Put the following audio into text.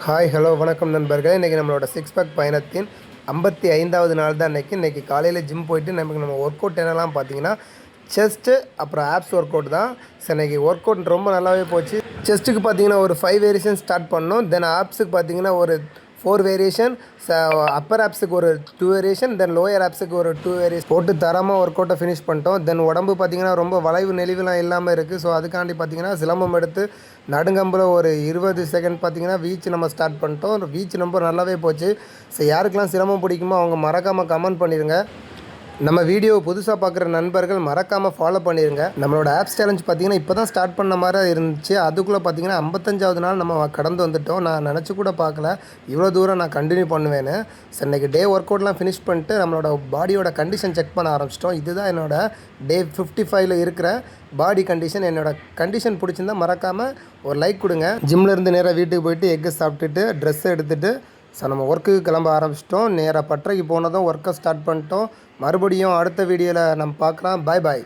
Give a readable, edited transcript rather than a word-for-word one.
Hi hello வணக்கம் நண்பர்களே. இன்றைக்கி நம்மளோட சிக்ஸ் பேக் பயணத்தின் 55வது நாள் தான். இன்றைக்கி காலையில் ஜிம் போயிட்டு நம்ம ஒர்க் அவுட் என்னெல்லாம் பார்த்தீங்கன்னா செஸ்ட்டு அப்புறம் ஆப்ஸ் ஒர்க் அவுட் தான். ஸோ இன்றைக்கி ஒர்க் அவுட் ரொம்ப நல்லாவே போச்சு. செஸ்ட்டுக்கு பார்த்தீங்கன்னா ஒரு 5 வேரியேஷன் ஸ்டார்ட் பண்ணோம். தென் ஆப்ஸுக்கு பார்த்தீங்கன்னா ஒரு 4 வேரியேஷன், அப்பர் ஆப்ஸுக்கு ஒரு 2 வேரியேஷன், தென் லோயர் ஆப்ஸுக்கு ஒரு 2 வேரியேஷன் போட்டு தரமாக ஒர்க் அவுட்டை ஃபினிஷ் பண்ணிட்டோம். தென் உடம்பு பார்த்திங்கன்னா ரொம்ப வளைவு நெளிவுலாம் இல்லாமல் இருக்குது. ஸோ அதுக்காண்டி பார்த்திங்கன்னா சிலம்பம் எடுத்து நடுங்கம்பில் ஒரு 20 செகண்ட் பார்த்திங்கன்னா வீச் நம்ம ஸ்டார்ட் பண்ணிட்டோம். வீச் ரொம்ப நல்லாவே போச்சு. ஸோ யாருக்கெல்லாம் சிலம்பம் பிடிக்குமோ அவங்க மறக்காமல் கமெண்ட் பண்ணிடுங்க. நம்ம வீடியோவை புதுசாக பார்க்குற நண்பர்கள் மறக்காமல் ஃபாலோ பண்ணிடுங்க. நம்மளோட ஆப்ஸ் சேலஞ்ச் பார்த்திங்கன்னா இப்போ தான் ஸ்டார்ட் பண்ண மாதிரி இருந்துச்சு. அதுக்குள்ளே பார்த்திங்கன்னா 55வது நாள் நம்ம கடந்து வந்துவிட்டோம். நான் நினச்சி கூட பார்க்கல இவ்வளோ தூரம் நான் கண்டினியூ பண்ணுவேன்னு. ஸோ இன்றைக்கி டே ஒர்க் அவுட்லாம் ஃபினிஷ் பண்ணிட்டு நம்மளோட பாடியோட கண்டிஷன் செக் பண்ண ஆரம்பிச்சிட்டோம். இதுதான் என்னோடய டே 55ல் இருக்கிற பாடி கண்டிஷன். என்னோடய கண்டிஷன் பிடிச்சிருந்தால் மறக்காமல் ஒரு லைக் கொடுங்க. ஜிம்லேருந்து நேராக வீட்டுக்கு போயிட்டு எக்கு சாப்பிட்டுட்டு ட்ரெஸ்ஸை எடுத்துகிட்டு ஸோ நம்ம ஒர்க்குக்கு கிளம்ப ஆரம்பிச்சிட்டோம். நேராக பட்டறைக்கு போனதும் ஒர்க்கை ஸ்டார்ட் பண்ணிட்டோம். மறுபடியும் அடுத்த வீடியோவில் நம்ம பார்க்கலாம். பாய் பாய்.